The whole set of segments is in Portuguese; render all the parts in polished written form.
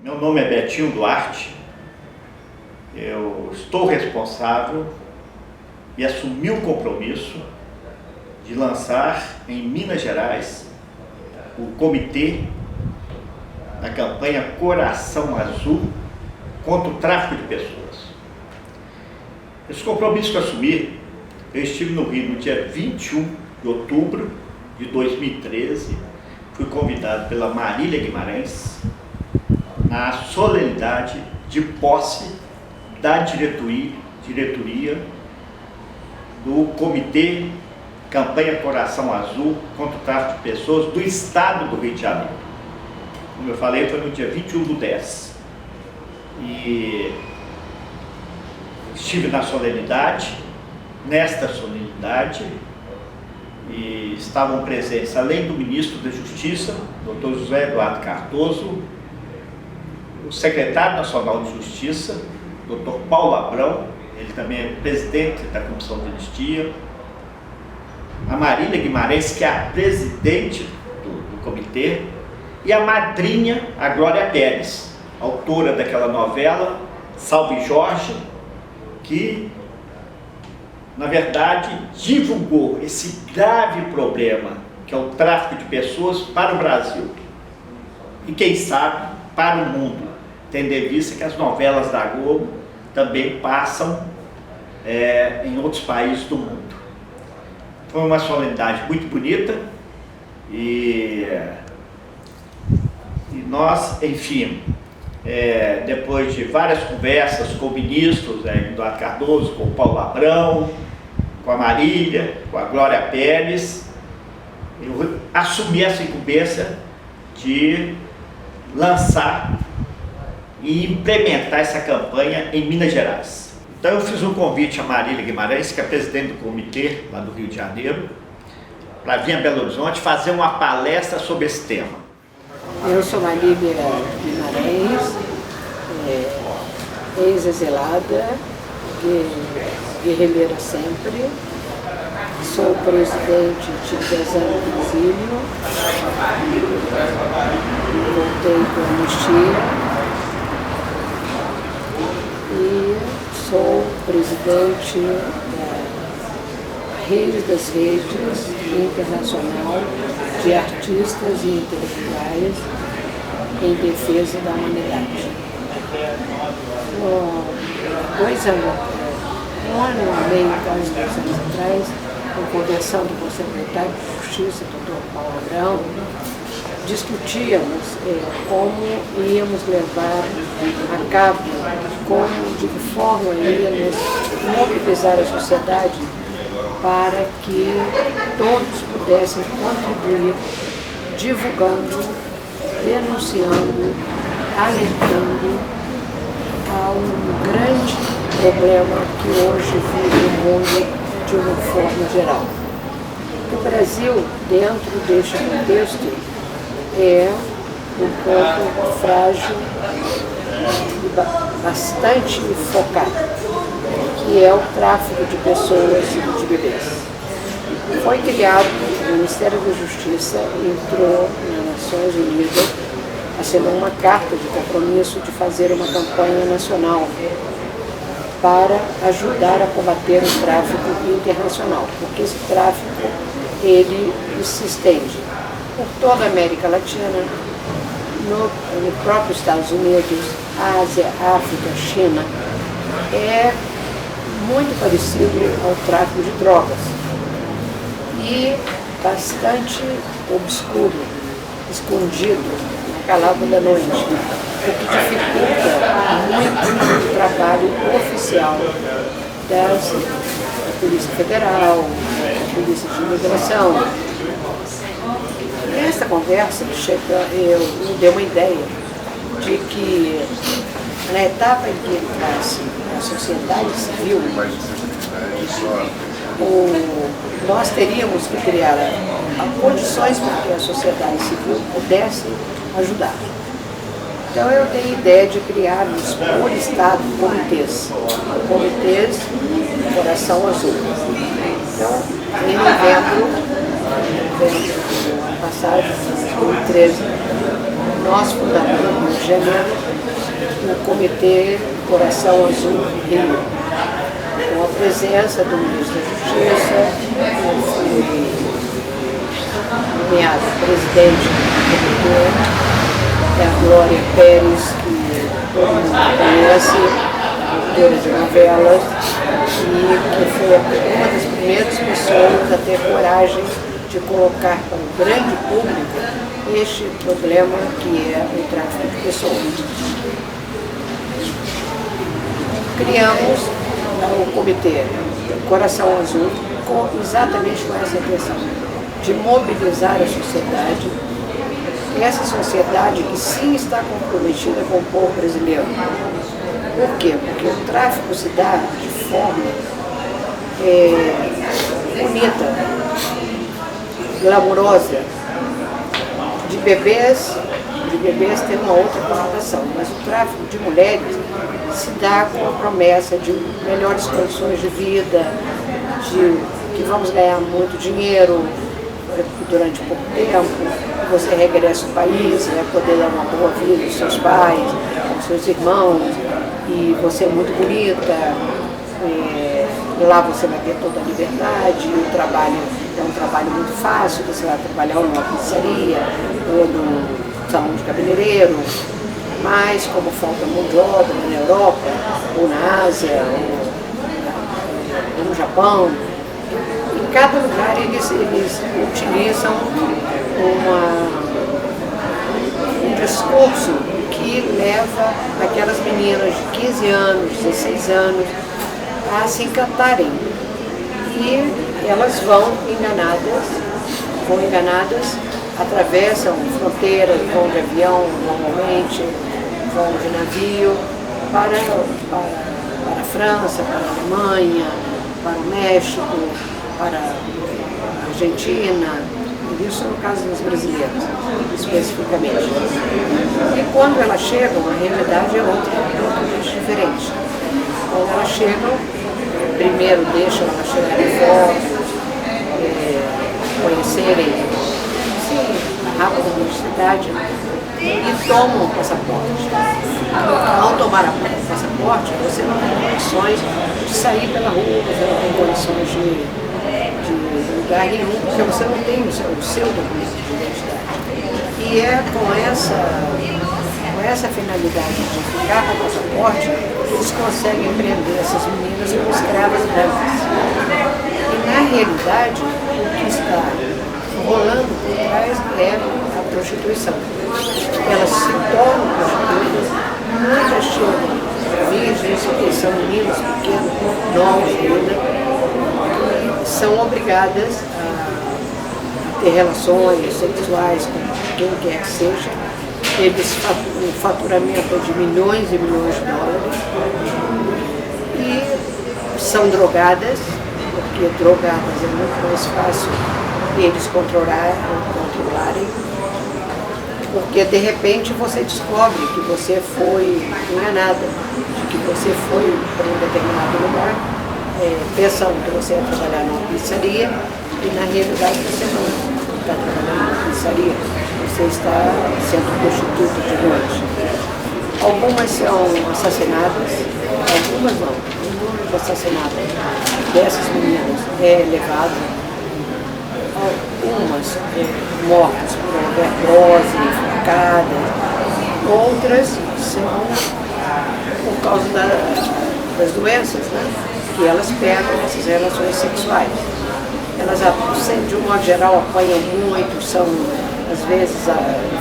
Meu nome é Betinho Duarte, eu estou responsável e assumi o compromisso de lançar em Minas Gerais o comitê da campanha Coração Azul contra o tráfico de pessoas. Esse compromisso que eu assumi, eu estive no Rio no dia 21 de outubro de 2013, fui convidado pela Marília Guimarães na solenidade de posse da diretoria do Comitê Campanha Coração Azul contra o Tráfico de Pessoas do Estado do Rio de Janeiro. Como eu falei, foi no dia 21/10. E estive na solenidade, nesta solenidade, e estavam presentes, além do ministro da Justiça, Dr. José Eduardo Cardoso, o secretário nacional de Justiça, Dr. Paulo Abrão, ele também é presidente da Comissão de Anistia, a Marília Guimarães, que é a presidente do comitê, e a madrinha, a Glória Pérez, autora daquela novela Salve Jorge, que na verdade divulgou esse grave problema que é o tráfico de pessoas para o Brasil e quem sabe para o mundo, tendo em vista que as novelas da Globo também passam em outros países do mundo. Foi uma solenidade muito bonita e nós, enfim, depois de várias conversas com ministros, Eduardo Cardoso, com o Paulo Abrão, com a Marília, com a Glória Pérez, eu assumi essa incumbência de lançar e implementar essa campanha em Minas Gerais. Então eu fiz um convite a Marília Guimarães, que é presidente do comitê lá do Rio de Janeiro, para vir a Belo Horizonte fazer uma palestra sobre esse tema. Eu sou Marília Guimarães, ex-exilada, guerrilheira sempre, sou presidente de 10 anos de exílio, voltei com a anistia e sou presidente da Rede das Redes Internacional de Artistas e Intelectuais em Defesa da Humanidade. Um ano e meio, quase 2 anos atrás, conversando com o secretário de Justiça, Dr. Paulo Abrão, discutíamos como íamos levar a cabo, de que forma íamos mobilizar a sociedade para que todos pudessem contribuir, divulgando, denunciando, alertando a um grande problema que hoje vive o mundo de uma forma geral. O Brasil, dentro deste contexto, é um pouco frágil e bastante focado, que é o tráfico de pessoas e de bebês. Foi criado, o Ministério da Justiça entrou nas Nações Unidas, assinou uma carta de compromisso de fazer uma campanha nacional para ajudar a combater o tráfico internacional, porque esse tráfico ele se estende por toda a América Latina, no próprio Estados Unidos, Ásia, África, China. É muito parecido ao tráfico de drogas e bastante obscuro, escondido na calada da noite, o que dificulta muito o trabalho oficial da Polícia Federal, da Polícia de Imigração. Nesta conversa, eu me dei uma ideia de que na etapa em que entrasse a sociedade civil, nós teríamos que criar condições para que a sociedade civil pudesse ajudar. Então eu dei a ideia de criarmos por estado comitês Coração Azul. Então, em novembro do ano passado, 2013, nós fundamos no Rio de Janeiro o Comitê Coração Azul Rio, com a presença do ministro da Justiça. Eu fui nomeada presidente do comitê, é a Glória Pérez, que todo mundo conhece, autora de novelas, e que foi uma das primeiras pessoas a ter coragem de colocar para o grande público este problema que é o tráfico de pessoas. Criamos o Comitê Coração Azul exatamente com essa intenção, de mobilizar a sociedade, essa sociedade que sim está comprometida com o povo brasileiro. Por quê? Porque o tráfico se dá de forma bonita, glamourosa. De bebês tem uma outra conotação, mas o tráfico de mulheres se dá com a promessa de melhores condições de vida, de que vamos ganhar muito dinheiro durante pouco tempo, você regressa ao país, vai poder dar uma boa vida aos seus pais, aos seus irmãos, e você é muito bonita, lá você vai ter toda a liberdade, o trabalho é um trabalho muito fácil, você vai trabalhar numa pizzaria ou num salão de cabeleireiro, mas como falta mão de obra na Europa, ou na Ásia, ou no Japão, em cada lugar eles utilizam um discurso que leva aquelas meninas de 15 anos, 16 anos a se encantarem. E elas vão enganadas, atravessam fronteiras, vão de avião normalmente, vão de navio para a França, para a Alemanha, para o México, para a Argentina, isso no caso das brasileiras, especificamente. E quando elas chegam, a realidade é outra, totalmente diferente. Quando elas chegam, primeiro deixam elas chegarem fora, conhecerem rapidamente a cidade e tomam o passaporte. Ao tomar o passaporte, você não tem condições de sair pela rua, você não tem condições de lugar nenhum, porque você não tem o seu documento de identidade. E é com essa finalidade de ficar com o passaporte, eles conseguem prender essas meninas como escravas brancas. E na realidade, o que está rolando por trás é a prostituição. Elas se tornam prostitutas, muitas chegam virgens, que são meninas pequenas, novas ainda, são obrigadas a ter relações sexuais com quem quer que seja. Eles o faturamento é de milhões e milhões de dólares e são drogadas, porque drogadas é muito mais fácil eles controlarem, porque de repente você descobre que você foi enganada, que você foi para um determinado lugar, pensando que você ia trabalhar numa pizzaria e na realidade você não está trabalhando numa pizzaria, você está sendo prostituta de noite. Algumas são assassinadas, algumas não. O número de assassinatos dessas meninas é elevado, algumas mortas por overdose, enforcadas, outras são por causa das doenças, né? Que elas pegam essas relações sexuais. Elas, de um modo geral, apanham muito, são, às vezes,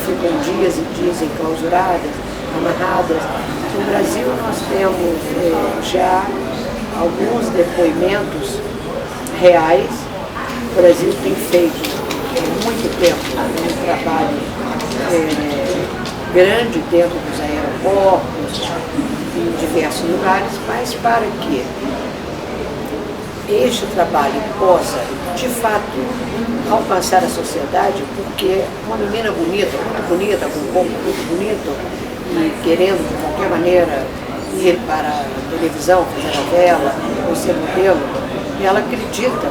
ficam dias e dias enclausuradas, amarradas. No Brasil nós temos já alguns depoimentos reais. O Brasil tem feito há muito tempo um trabalho grande dentro dos aeroportos, em diversos lugares, mas para que este trabalho possa, de fato, alcançar a sociedade, porque uma menina bonita, muito bonita, com um corpo muito bonito, e querendo, de qualquer maneira, ir para a televisão, fazer novela, ou ser modelo, e ela acredita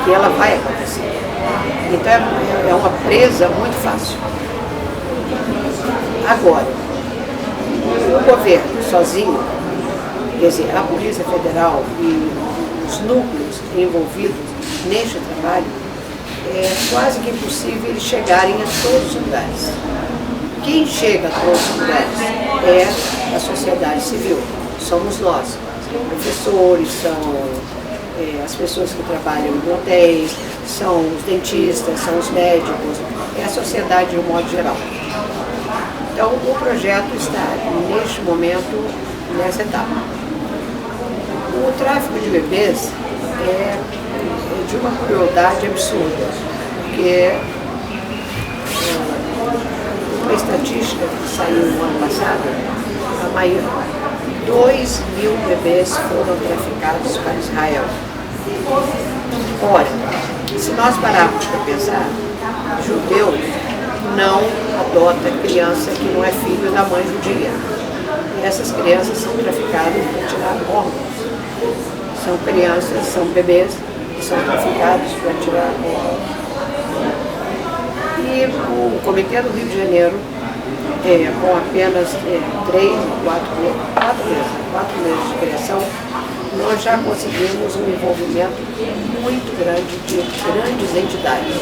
que ela vai acontecer. Então é uma presa muito fácil. Agora, o governo sozinho, quer dizer, a Polícia Federal e os núcleos envolvidos neste trabalho, é quase que impossível eles chegarem a todos os lugares. Quem chega a todos os lugares é a sociedade civil, somos nós, são professores, são as pessoas que trabalham em hotéis, são os dentistas, são os médicos, é a sociedade de um modo geral. Então o projeto está neste momento nessa etapa. O tráfico de bebês é de uma crueldade absurda, porque uma estatística que saiu no ano passado, a maior, 2.000 bebês foram traficados para Israel. Ora, se nós pararmos para pensar, judeu não adota criança que não é filho da mãe judia. E essas crianças são traficadas para tirar órgãos. São crianças, são bebês que são traficados para tirar órgãos. E o Comitê do Rio de Janeiro, com apenas 4 meses de criação, nós já conseguimos um envolvimento muito grande de grandes entidades,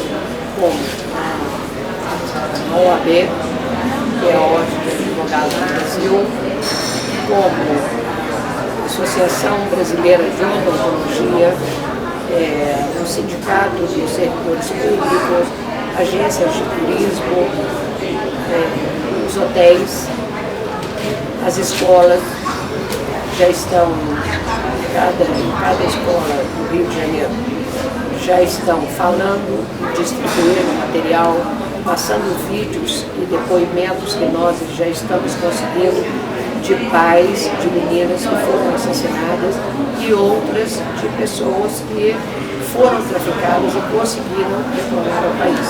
como a OAB, que é a Ordem dos Advogados do Brasil, como a Associação Brasileira de Odontologia, o Sindicato dos Servidores Públicos, agências de turismo, os hotéis, as escolas já estão, em cada escola do Rio de Janeiro, já estão falando, distribuindo material, passando vídeos e depoimentos que nós já estamos conseguindo de pais, de meninas que foram assassinadas e outras de pessoas que foram traficadas e conseguiram retornar ao país.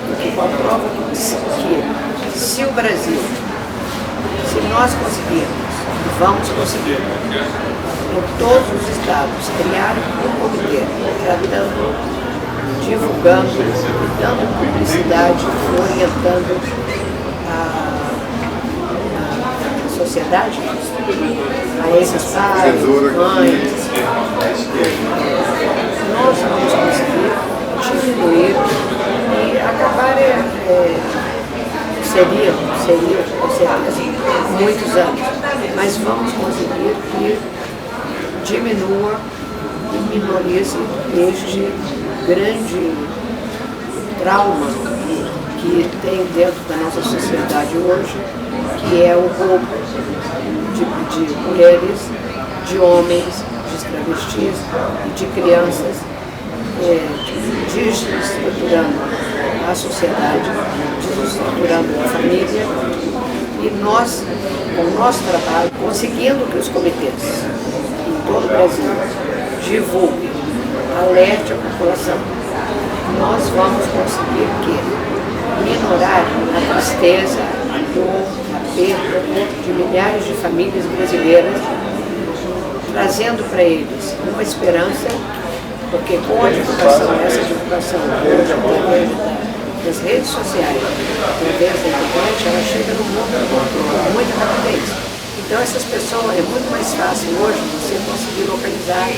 O que comprova que se o Brasil, se nós conseguirmos, e vamos conseguir, em todos os estados, criar um comitê tratando, divulgando, dando publicidade, orientando a sociedade, a esses pais, mães, nós vamos conseguir diminuir e acabar, seria com certeza muitos anos, mas vamos conseguir que diminua e minorize este grande trauma que tem dentro da nossa sociedade hoje, que é o roubo de mulheres, de homens, de travestis e de crianças, desestruturando a sociedade, desestruturando a família, e nós, com o nosso trabalho, conseguindo que os comitês em todo o Brasil divulguem, alerte a população, nós vamos conseguir minorar a tristeza, a dor, a perda de milhares de famílias brasileiras, trazendo para eles uma esperança, porque com a divulgação, essa divulgação hoje, através das redes sociais, através da internet, ela chega no mundo com muita rapidez. Então essas pessoas, é muito mais fácil hoje você conseguir localizar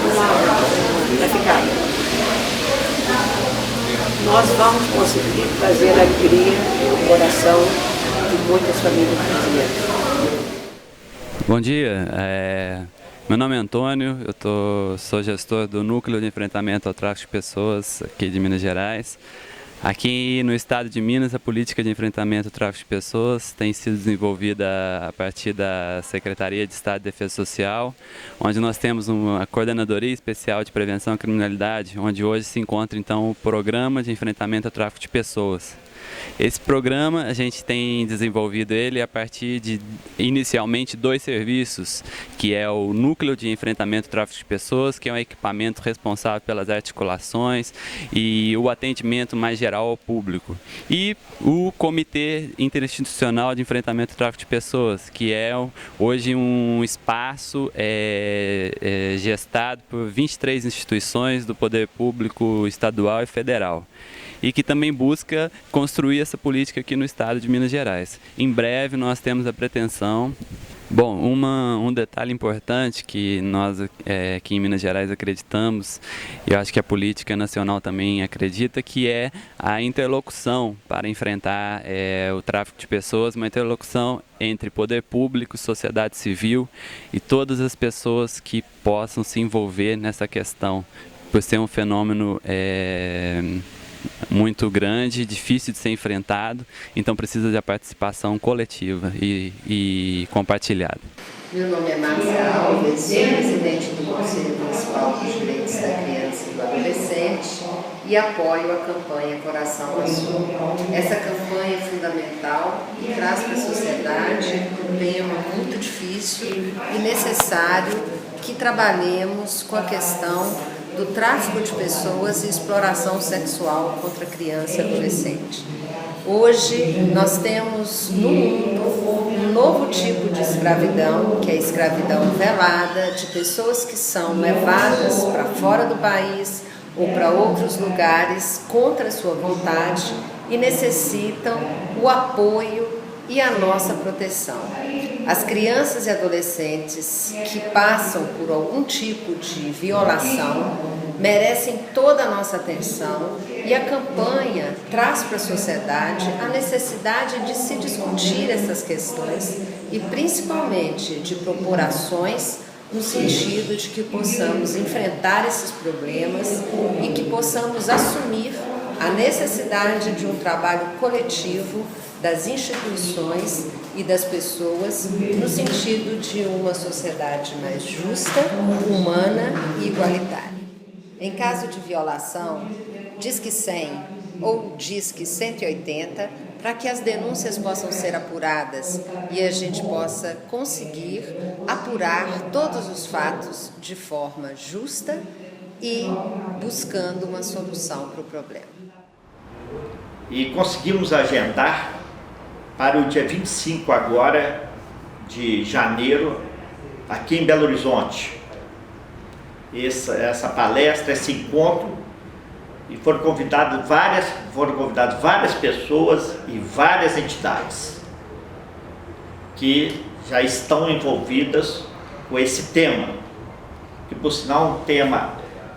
uma traficada. Nós vamos conseguir trazer alegria no coração de muitas famílias brasileiras. Bom dia, meu nome é Antônio, sou gestor do Núcleo de Enfrentamento ao Tráfico de Pessoas aqui de Minas Gerais. Aqui no estado de Minas, a política de enfrentamento ao tráfico de pessoas tem sido desenvolvida a partir da Secretaria de Estado de Defesa Social, onde nós temos uma coordenadoria especial de prevenção à criminalidade, onde hoje se encontra então o Programa de Enfrentamento ao Tráfico de Pessoas. Esse programa a gente tem desenvolvido ele a partir de inicialmente 2 serviços, que é o Núcleo de Enfrentamento ao Tráfico de Pessoas, que é um equipamento responsável pelas articulações e o atendimento mais geral ao público. E o Comitê Interinstitucional de Enfrentamento ao Tráfico de Pessoas, que é hoje um espaço gestado por 23 instituições do poder público estadual e federal, e que também busca construir essa política aqui no estado de Minas Gerais. Em breve nós temos a pretensão. Bom, um detalhe importante que nós aqui em Minas Gerais acreditamos, e eu acho que a política nacional também acredita, que é a interlocução para enfrentar o tráfico de pessoas, uma interlocução entre poder público, sociedade civil e todas as pessoas que possam se envolver nessa questão, por ser um fenômeno muito grande, difícil de ser enfrentado, então precisa da participação coletiva e compartilhada. Meu nome é Márcia Alves, sou presidente do Conselho Municipal dos Direitos da Criança e do Adolescente e apoio a campanha Coração Azul. Essa campanha é fundamental e traz para a sociedade um tema muito difícil e necessário que trabalhemos com a questão do tráfico de pessoas e exploração sexual contra criança e adolescente. Hoje nós temos no mundo um novo tipo de escravidão, que é a escravidão velada, de pessoas que são levadas para fora do país ou para outros lugares contra a sua vontade e necessitam o apoio e a nossa proteção. As crianças e adolescentes que passam por algum tipo de violação merecem toda a nossa atenção e a campanha traz para a sociedade a necessidade de se discutir essas questões e principalmente de propor ações no sentido de que possamos enfrentar esses problemas e que possamos assumir a necessidade de um trabalho coletivo das instituições e das pessoas no sentido de uma sociedade mais justa, humana e igualitária. Em caso de violação, Disque 100 ou Disque 180, para que as denúncias possam ser apuradas e a gente possa conseguir apurar todos os fatos de forma justa e buscando uma solução para o problema. E conseguimos agendar para o dia 25 agora de janeiro, aqui em Belo Horizonte. Essa palestra, esse encontro, e foram convidadas várias pessoas e várias entidades que já estão envolvidas com esse tema, que por sinal um tema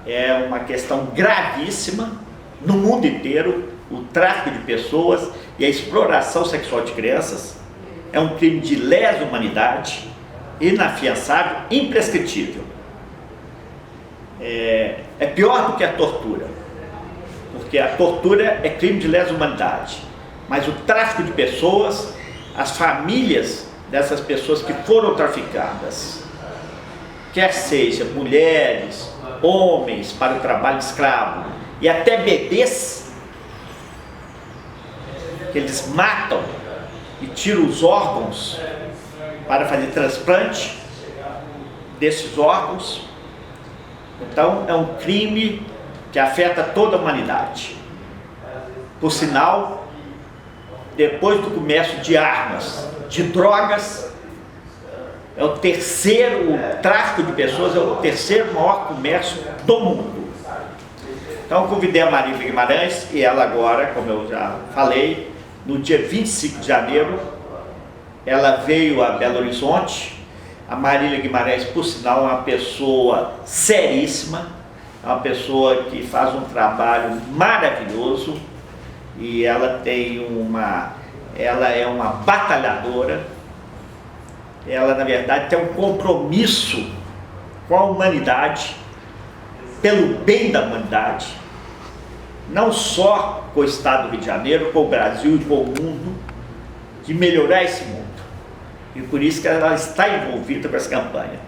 é uma questão gravíssima no mundo inteiro. O tráfico de pessoas e a exploração sexual de crianças é um crime de lesa humanidade, inafiançável, imprescritível. É pior do que a tortura, porque a tortura é crime de lesa humanidade, mas o tráfico de pessoas, as famílias dessas pessoas que foram traficadas, quer seja mulheres, homens para o trabalho escravo e até bebês, que eles matam e tiram os órgãos para fazer transplante desses órgãos. Então é um crime que afeta toda a humanidade. Por sinal, depois do comércio de armas, de drogas, é o tráfico de pessoas é o terceiro maior comércio do mundo. Então eu convidei a Marília Guimarães e ela agora, como eu já falei, no dia 25 de janeiro, ela veio a Belo Horizonte. A Marília Guimarães, por sinal, é uma pessoa seríssima, é uma pessoa que faz um trabalho maravilhoso e ela é uma batalhadora. Ela, na verdade, tem um compromisso com a humanidade, pelo bem da humanidade, não só com o estado do Rio de Janeiro, com o Brasil e com o mundo, de melhorar esse mundo. E por isso que ela está envolvida com essa campanha,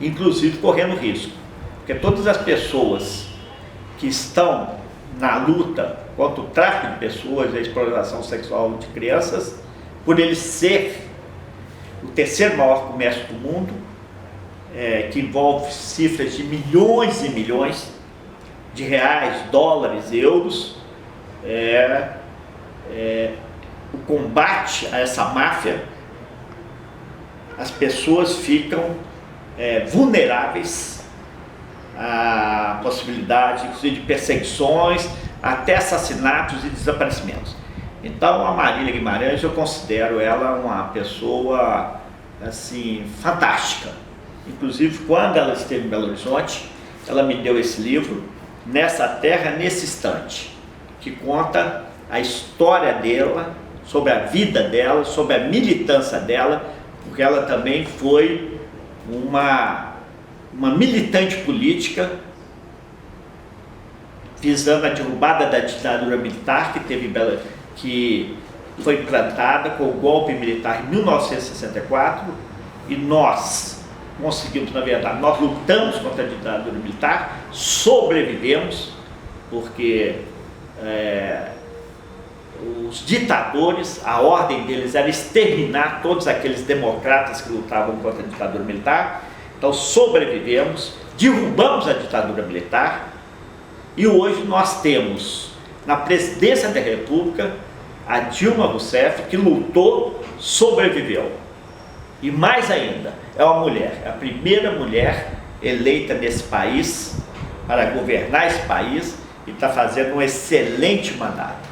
inclusive correndo risco, porque todas as pessoas que estão na luta contra o tráfico de pessoas e a exploração sexual de crianças, por ele ser o terceiro maior comércio do mundo, que envolve cifras de milhões e milhões de reais, dólares, euros, o combate a essa máfia, as pessoas ficam vulneráveis à possibilidade, inclusive, de perseguições, até assassinatos e desaparecimentos. Então, a Marília Guimarães, eu considero ela uma pessoa assim fantástica. Inclusive, quando ela esteve em Belo Horizonte, ela me deu esse livro, Nessa Terra, Nesse Instante, que conta a história dela, sobre a vida dela, sobre a militância dela, porque ela também foi uma militante política visando a derrubada da ditadura militar que foi implantada com o golpe militar em 1964, e nós conseguimos, na verdade, nós lutamos contra a ditadura militar, sobrevivemos, porque os ditadores, a ordem deles era exterminar todos aqueles democratas que lutavam contra a ditadura militar. Então sobrevivemos, derrubamos a ditadura militar, e hoje nós temos na presidência da República a Dilma Rousseff, que lutou, sobreviveu. E mais ainda, é uma mulher, a primeira mulher eleita nesse país para governar esse país, e está fazendo um excelente mandato.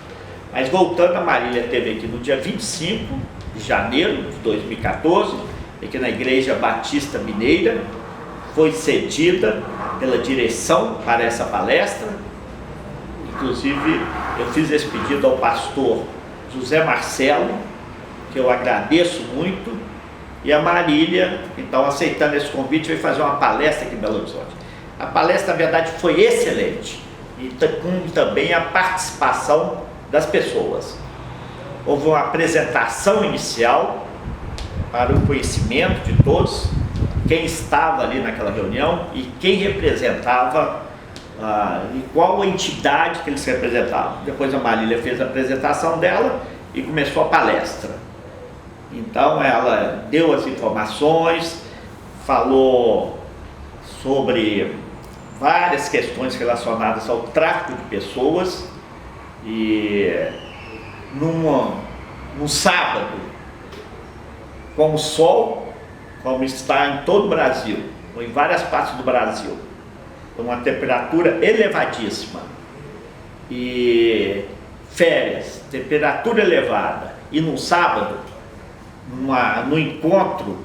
Mas voltando, a Marília esteve aqui no dia 25 de janeiro de 2014, aqui na Igreja Batista Mineira, foi cedida pela direção para essa palestra. Inclusive, eu fiz esse pedido ao pastor José Marcelo, que eu agradeço muito, e a Marília, então, aceitando esse convite, veio fazer uma palestra aqui em Belo Horizonte. A palestra, na verdade, foi excelente, e com também a participação das pessoas. Houve uma apresentação inicial para o conhecimento de todos, quem estava ali naquela reunião e quem representava, e qual a entidade que eles representavam. Depois a Marília fez a apresentação dela e começou a palestra. Então ela deu as informações, falou sobre várias questões relacionadas ao tráfico de pessoas, e num sábado, com o sol, como está em todo o Brasil, ou em várias partes do Brasil, com uma temperatura elevadíssima, e férias, temperatura elevada, e num sábado, no encontro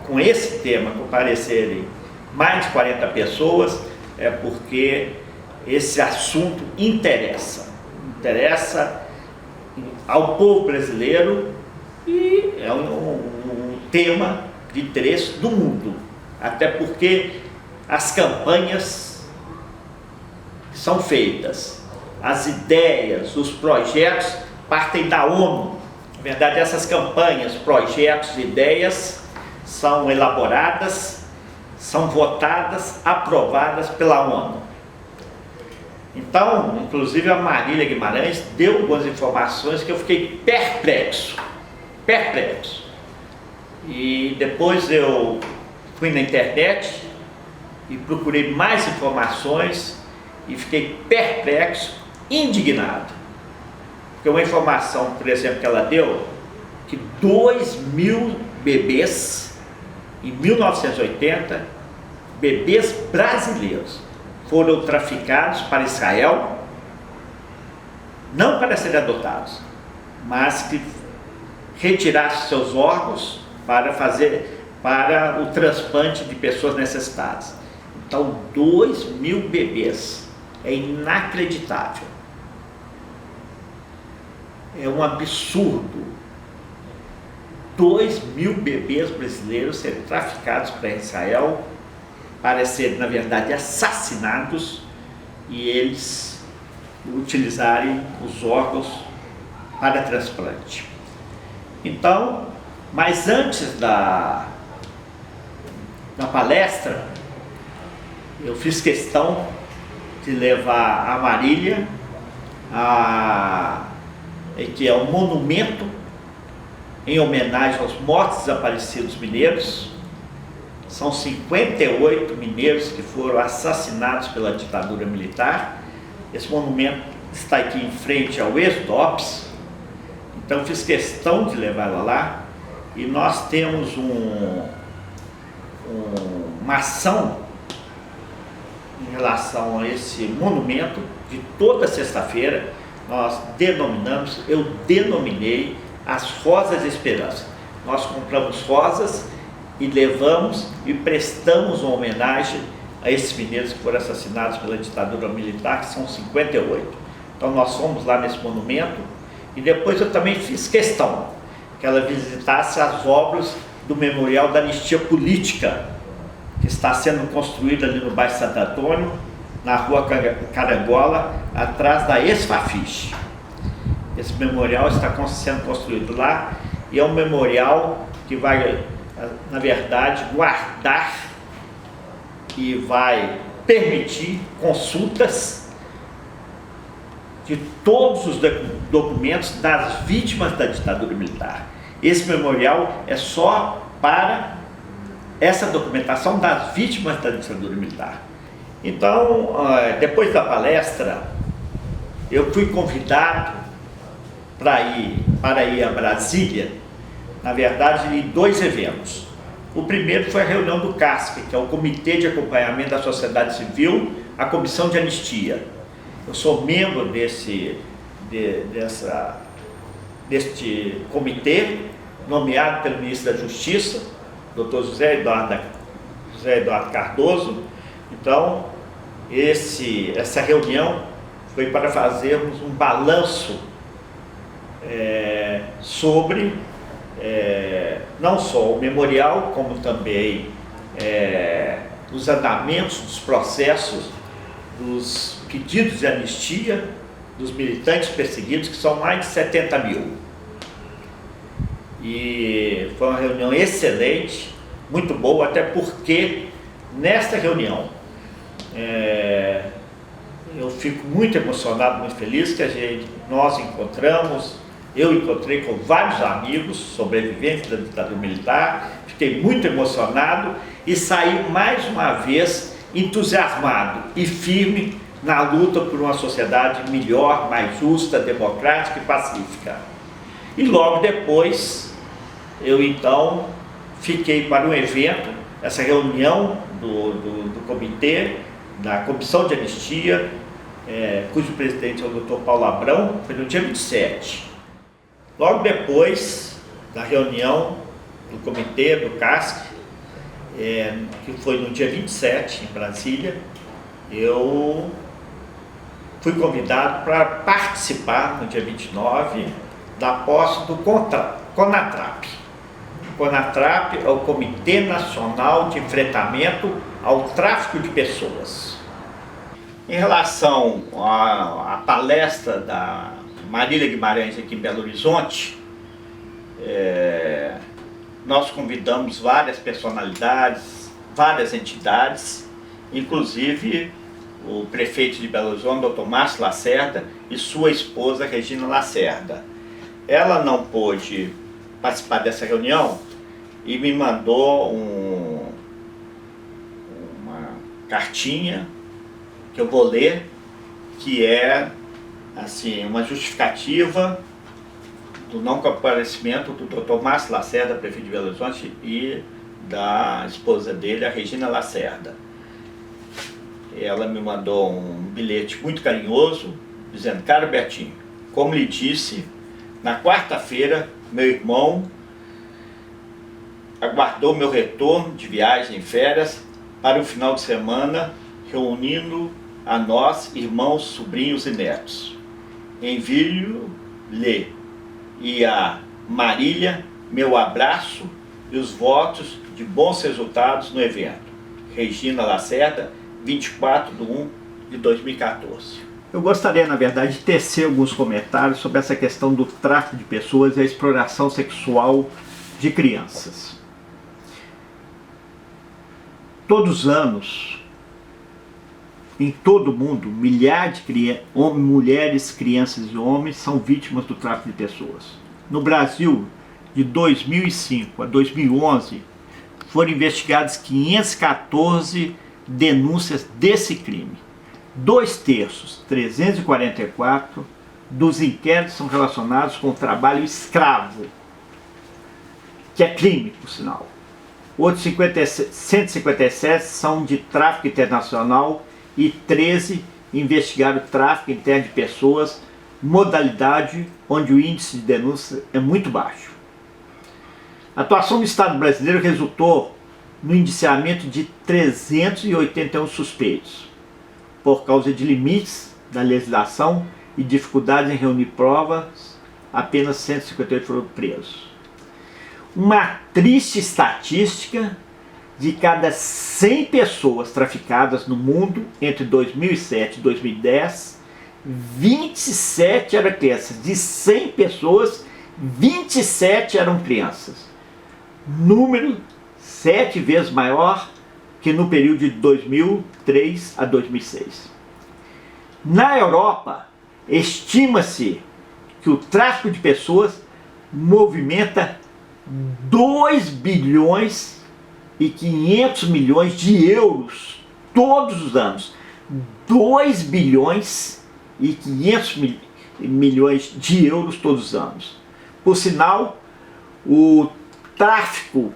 com esse tema, comparecerem mais de 40 pessoas, é porque esse assunto interessa ao povo brasileiro, e é um tema de interesse do mundo, até porque as campanhas que são feitas, as ideias, os projetos partem da ONU. Na verdade, essas campanhas, projetos, ideias são elaboradas, são votadas, aprovadas pela ONU. Então, inclusive, a Marília Guimarães deu algumas informações que eu fiquei perplexo. E depois eu fui na internet e procurei mais informações e fiquei perplexo, indignado. Porque uma informação, por exemplo, que ela deu, que 2.000 bebês, em 1980, bebês brasileiros, foram traficados para Israel, não para serem adotados, mas que retirassem seus órgãos para o transplante de pessoas necessitadas. Então, 2.000 bebês, é inacreditável, é um absurdo. 2.000 bebês brasileiros serem traficados para Israel, para serem, na verdade, assassinados, e eles utilizarem os órgãos para transplante. Então, mas antes da palestra, eu fiz questão de levar a Marília, que é um monumento em homenagem aos mortos desaparecidos mineiros. São 58 mineiros que foram assassinados pela ditadura militar. Esse monumento está aqui em frente ao ex-DOPS, então fiz questão de levar ela lá, e nós temos uma ação em relação a esse monumento de toda sexta-feira. Nós eu denominei as Rosas de Esperança. Nós compramos rosas e levamos e prestamos uma homenagem a esses mineiros que foram assassinados pela ditadura militar, que são 58. Então nós fomos lá nesse monumento, e depois eu também fiz questão que ela visitasse as obras do Memorial da Anistia Política, que está sendo construído ali no bairro Santo Antônio, na rua Carangola, atrás da ex-Fafiche. Esse memorial está sendo construído lá, e é um memorial que vai, na verdade, guardar e vai permitir consultas de todos os documentos das vítimas da ditadura militar. Esse memorial é só para essa documentação das vítimas da ditadura militar. Então, depois da palestra, eu fui convidado para ir a Brasília, na verdade, em 2 eventos. O primeiro foi a reunião do CASC, que é o Comitê de Acompanhamento da Sociedade Civil, a Comissão de Anistia. Eu sou membro deste comitê, nomeado pelo ministro da Justiça, Dr. José Eduardo Cardoso. Então, essa reunião foi para fazermos um balanço sobre não só o memorial, como também os andamentos dos processos, dos pedidos de anistia dos militantes perseguidos, que são mais de 70 mil. E foi uma reunião excelente, muito boa, até porque nesta reunião eu fico muito emocionado, muito feliz que eu encontrei com vários amigos sobreviventes da ditadura militar, fiquei muito emocionado e saí mais uma vez entusiasmado e firme na luta por uma sociedade melhor, mais justa, democrática e pacífica. E logo depois, eu então fiquei para um evento, essa reunião do comitê, da Comissão de Anistia, cujo presidente é o Dr. Paulo Abrão, foi no dia 27. Logo depois da reunião do comitê, do CASC, que foi no dia 27, em Brasília, eu fui convidado para participar, no dia 29, da posse do CONATRAP. O CONATRAP é o Comitê Nacional de Enfrentamento ao Tráfico de Pessoas. Em relação à palestra da Marília Guimarães aqui em Belo Horizonte, nós convidamos várias personalidades, várias entidades, inclusive o prefeito de Belo Horizonte, Dr. Márcio Lacerda, e sua esposa, Regina Lacerda. Ela não pôde participar dessa reunião e me mandou uma cartinha que eu vou ler, que é assim, uma justificativa do não comparecimento do Dr. Márcio Lacerda, prefeito de Belo Horizonte, e da esposa dele, a Regina Lacerda. Ela me mandou um bilhete muito carinhoso, dizendo: caro Betinho, como lhe disse, na quarta-feira, meu irmão aguardou meu retorno de viagem em férias para o final de semana, reunindo a nós, irmãos, sobrinhos e netos. Envio-lhe e a Marília meu abraço e os votos de bons resultados no evento. Regina Lacerda, 24/1/2014. Eu gostaria, na verdade, de tecer alguns comentários sobre essa questão do tráfico de pessoas e a exploração sexual de crianças. Todos os anos, em todo o mundo, milhares de mulheres, crianças e homens são vítimas do tráfico de pessoas. No Brasil, de 2005 a 2011, foram investigadas 514 denúncias desse crime. 2/3, 344, dos inquéritos são relacionados com o trabalho escravo, que é crime, por sinal. Outros 157 são de tráfico internacional e 13 investigaram o tráfico interno de pessoas, modalidade onde o índice de denúncia é muito baixo. A atuação do Estado brasileiro resultou no indiciamento de 381 suspeitos, por causa de limites da legislação e dificuldades em reunir provas, apenas 158 foram presos. Uma triste estatística: de cada 100 pessoas traficadas no mundo entre 2007 e 2010, 27 eram crianças. De 100 pessoas, 27 eram crianças. Número 7 vezes maior que no período de 2003 a 2006. Na Europa, estima-se que o tráfico de pessoas movimenta 2 bilhões e 500 milhões de euros todos os anos. 2 bilhões e 500 milhões de euros todos os anos. Por sinal, o tráfico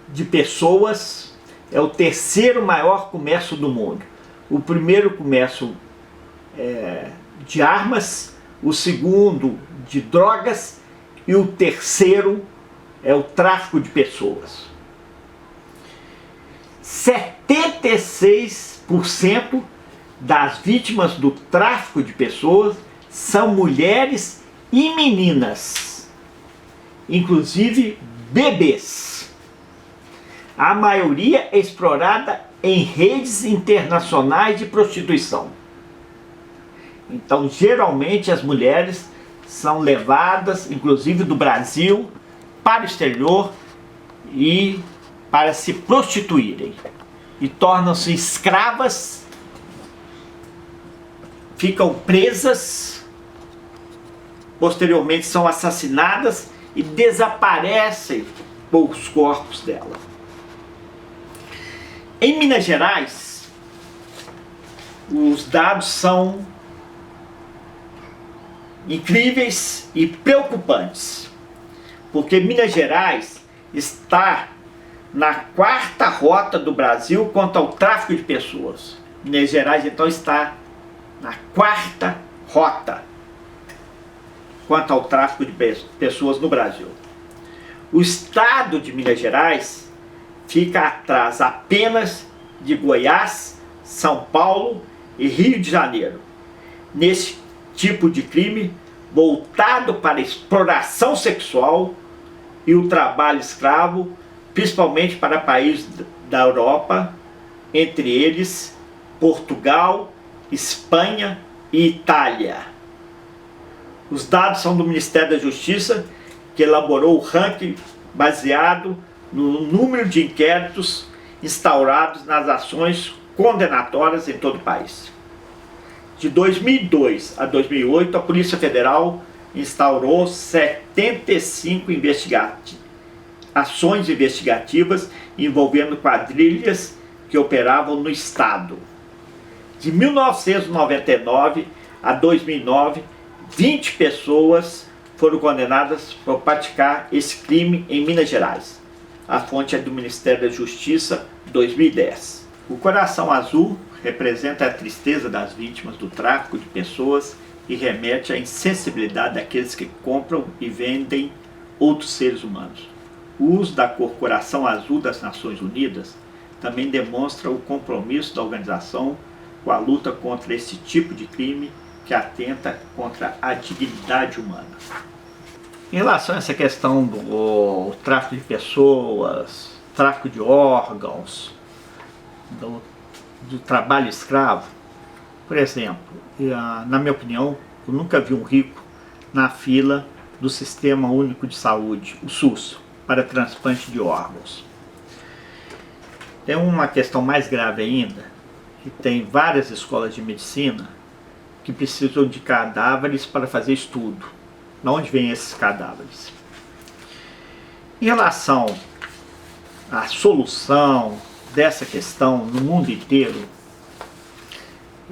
de pessoas é o terceiro maior comércio do mundo. O primeiro comércio de armas, o segundo de drogas e o terceiro é o tráfico de pessoas. 76% das vítimas do tráfico de pessoas são mulheres e meninas, inclusive bebês. A maioria é explorada em redes internacionais de prostituição. Então, geralmente, as mulheres são levadas, inclusive do Brasil, para o exterior e para se prostituírem. E tornam-se escravas, ficam presas, posteriormente são assassinadas e desaparecem os corpos dela. Em Minas Gerais, os dados são incríveis e preocupantes, porque Minas Gerais está na 4ª rota do Brasil quanto ao tráfico de pessoas. Minas Gerais, então, está na 4ª rota quanto ao tráfico de pessoas no Brasil. O estado de Minas Gerais fica atrás apenas de Goiás, São Paulo e Rio de Janeiro, nesse tipo de crime voltado para a exploração sexual e o trabalho escravo, principalmente para países da Europa, entre eles Portugal, Espanha e Itália. Os dados são do Ministério da Justiça, que elaborou o ranking baseado no número de inquéritos instaurados nas ações condenatórias em todo o país. De 2002 a 2008, a Polícia Federal instaurou 75 ações investigativas envolvendo quadrilhas que operavam no estado. De 1999 a 2009, 20 pessoas foram condenadas por praticar esse crime em Minas Gerais. A fonte é do Ministério da Justiça, 2010. O coração azul representa a tristeza das vítimas do tráfico de pessoas e remete à insensibilidade daqueles que compram e vendem outros seres humanos. O uso da cor coração azul das Nações Unidas também demonstra o compromisso da organização com a luta contra esse tipo de crime que atenta contra a dignidade humana. Em relação a essa questão do tráfico de pessoas, tráfico de órgãos, do trabalho escravo, por exemplo, na minha opinião, eu nunca vi um rico na fila do Sistema Único de Saúde, o SUS, para transplante de órgãos. Tem uma questão mais grave ainda, que tem várias escolas de medicina que precisam de cadáveres para fazer estudo. De onde vêm esses cadáveres? Em relação à solução dessa questão no mundo inteiro,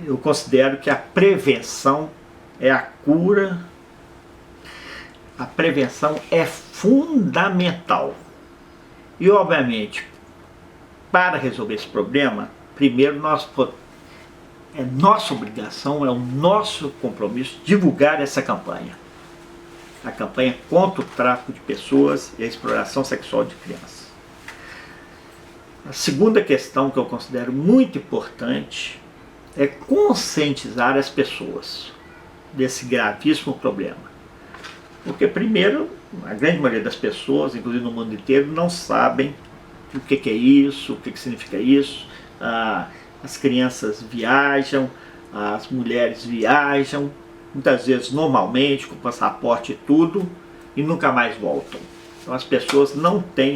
eu considero que a prevenção é a cura. A prevenção é fundamental. E, obviamente, para resolver esse problema, primeiro é nossa obrigação, é o nosso compromisso divulgar essa campanha. A campanha contra o tráfico de pessoas e a exploração sexual de crianças. A segunda questão que eu considero muito importante é conscientizar as pessoas desse gravíssimo problema. Porque, primeiro, a grande maioria das pessoas, inclusive no mundo inteiro, não sabem o que é isso, o que significa isso. As crianças viajam, as mulheres viajam, muitas vezes normalmente, com passaporte e tudo, e nunca mais voltam. Então as pessoas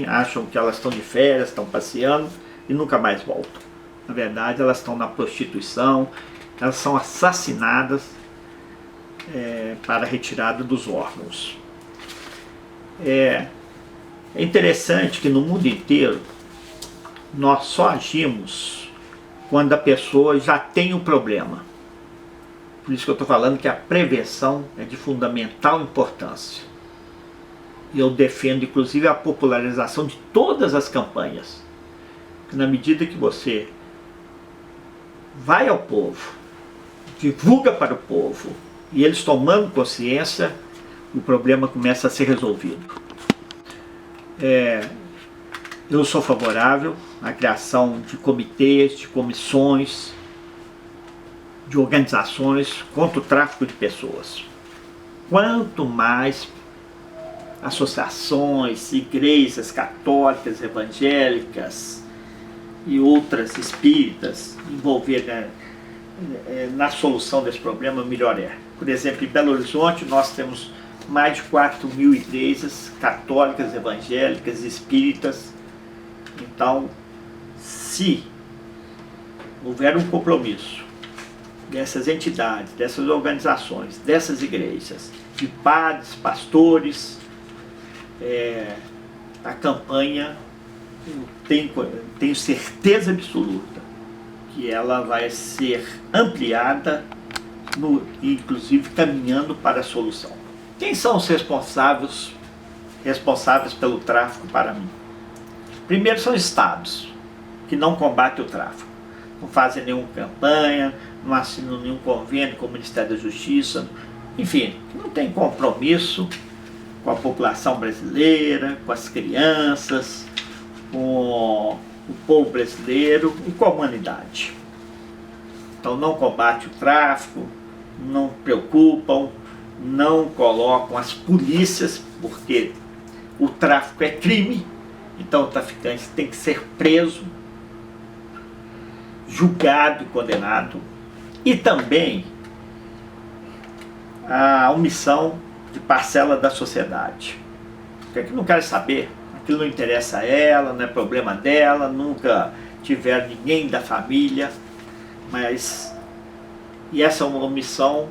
acham que elas estão de férias, estão passeando e nunca mais voltam. Na verdade, elas estão na prostituição, elas são assassinadas para a retirada dos órgãos. É interessante que no mundo inteiro nós só agimos quando a pessoa já tem o problema. Por isso que eu estou falando que a prevenção é de fundamental importância. E eu defendo inclusive a popularização de todas as campanhas. Porque na medida que você vai ao povo, divulga para o povo, e eles tomando consciência, o problema começa a ser resolvido. Eu sou favorável à criação de comitês, de comissões, de organizações contra o tráfico de pessoas. Quanto mais associações, igrejas católicas, evangélicas e outras espíritas envolverem na solução desse problema, melhor é. Por exemplo, em Belo Horizonte nós temos mais de 4.000 igrejas católicas, evangélicas, espíritas. Então, se houver um compromisso dessas entidades, dessas organizações, dessas igrejas, de padres, pastores, a campanha, eu tenho certeza absoluta que ela vai ser ampliada, inclusive caminhando para a solução. Quem são os responsáveis pelo tráfico para mim? Primeiro são estados, que não combatem o tráfico. Não fazem nenhuma campanha, não assinam nenhum convênio com o Ministério da Justiça, enfim, não tem compromisso com a população brasileira, com as crianças, com o povo brasileiro e com a humanidade. Então não combate o tráfico, não preocupam, não colocam as polícias, porque o tráfico é crime, então o traficante tem que ser preso, julgado e condenado. E também a omissão de parcela da sociedade, porque não quer saber, aquilo não interessa a ela, não é problema dela, nunca tiver ninguém da família, e essa omissão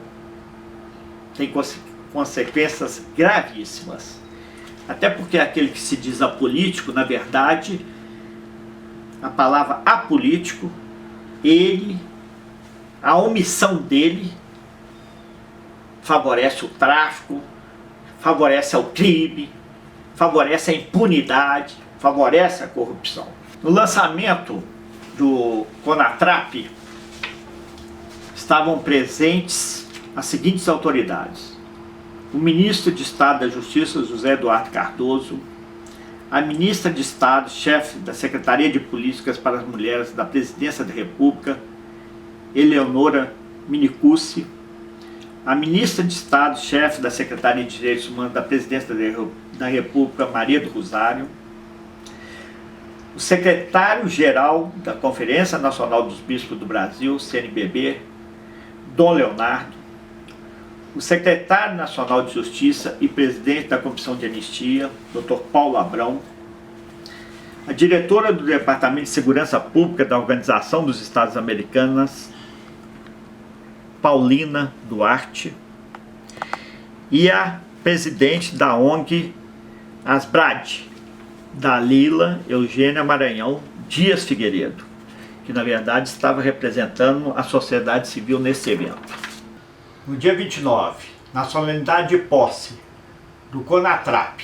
tem consequências gravíssimas. Até porque aquele que se diz apolítico, na verdade, a palavra apolítico, a omissão dele favorece o tráfico, favorece o crime, favorece a impunidade, favorece a corrupção. No lançamento do CONATRAP, estavam presentes as seguintes autoridades: o ministro de Estado da Justiça, José Eduardo Cardoso, a ministra de Estado, chefe da Secretaria de Políticas para as Mulheres da Presidência da República, Eleonora Minicucci, a ministra de Estado, chefe da Secretaria de Direitos Humanos da Presidência da República, Maria do Rosário, o secretário-geral da Conferência Nacional dos Bispos do Brasil, CNBB, Dom Leonardo, o secretário nacional de Justiça e presidente da Comissão de Anistia, Dr. Paulo Abrão, a diretora do Departamento de Segurança Pública da Organização dos Estados Americanos, Paulina Duarte, e a presidente da ONG Asbrad, Dalila Eugênia Maranhão Dias Figueiredo. que na verdade estava representando a sociedade civil nesse evento. No dia 29, na solenidade de posse do CONATRAP,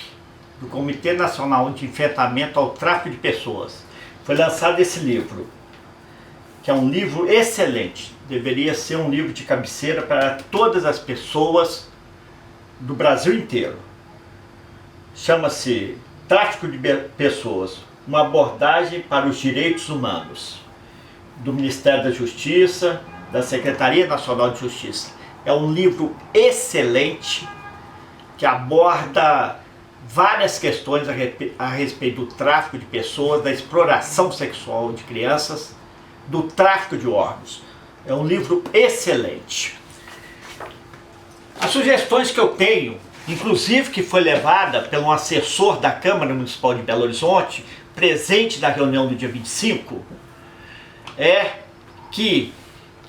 do Comitê Nacional de Enfrentamento ao Tráfico de Pessoas, foi lançado esse livro, que é um livro excelente, deveria ser um livro de cabeceira para todas as pessoas do Brasil inteiro. Chama-se Tráfico de Pessoas, uma abordagem para os direitos humanos, do Ministério da Justiça, da Secretaria Nacional de Justiça. É um livro excelente que aborda várias questões a respeito do tráfico de pessoas, da exploração sexual de crianças, do tráfico de órgãos. É um livro excelente. As sugestões que eu tenho, inclusive que foi levada por um assessor da Câmara Municipal de Belo Horizonte, presente na reunião do dia 25, é que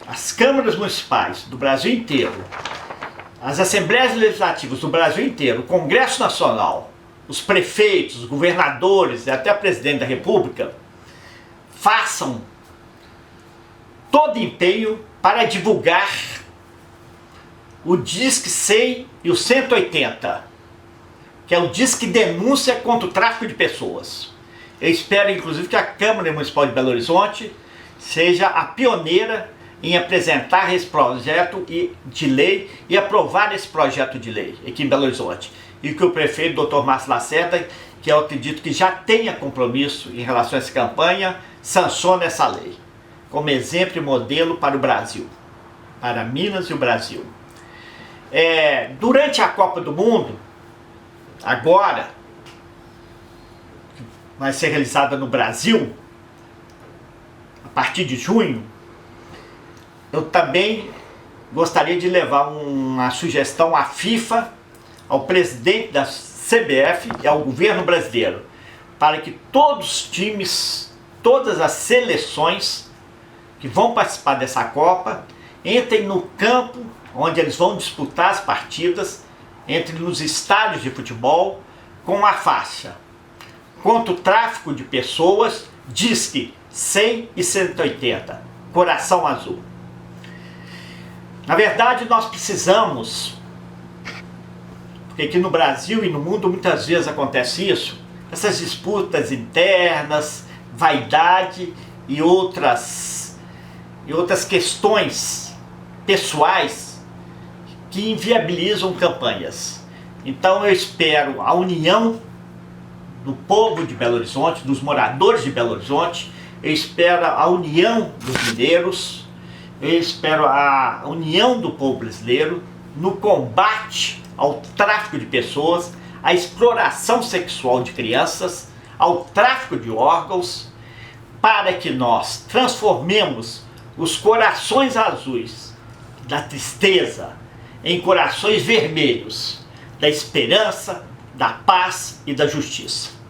as câmaras municipais do Brasil inteiro, as assembleias legislativas do Brasil inteiro, o Congresso Nacional, os prefeitos, os governadores e até o presidente da República façam todo empenho para divulgar o Disque 100 e o 180, que é o Disque Denúncia contra o Tráfico de Pessoas. Eu espero, inclusive, que a Câmara Municipal de Belo Horizonte seja a pioneira em apresentar esse projeto de lei e aprovar esse projeto de lei aqui em Belo Horizonte. E que o prefeito, Dr. Márcio Lacerda, que eu acredito que já tenha compromisso em relação a essa campanha, sancione essa lei, como exemplo e modelo para o Brasil, para Minas e o Brasil. Durante a Copa do Mundo, agora, que vai ser realizada no Brasil, a partir de junho, eu também gostaria de levar uma sugestão à FIFA, ao presidente da CBF e ao governo brasileiro, para que todos os times, todas as seleções que vão participar dessa Copa, entrem no campo onde eles vão disputar as partidas, entrem nos estádios de futebol com a faixa contra o tráfico de pessoas, Disque 100 e 180, Coração Azul. Na verdade, nós precisamos, porque aqui no Brasil e no mundo muitas vezes acontece isso, essas disputas internas, vaidade e outras questões pessoais que inviabilizam campanhas. Então eu espero a união do povo de Belo Horizonte, dos moradores de Belo Horizonte, eu espero a união dos mineiros, eu espero a união do povo brasileiro no combate ao tráfico de pessoas, à exploração sexual de crianças, ao tráfico de órgãos, para que nós transformemos os corações azuis da tristeza em corações vermelhos da esperança, da paz e da justiça.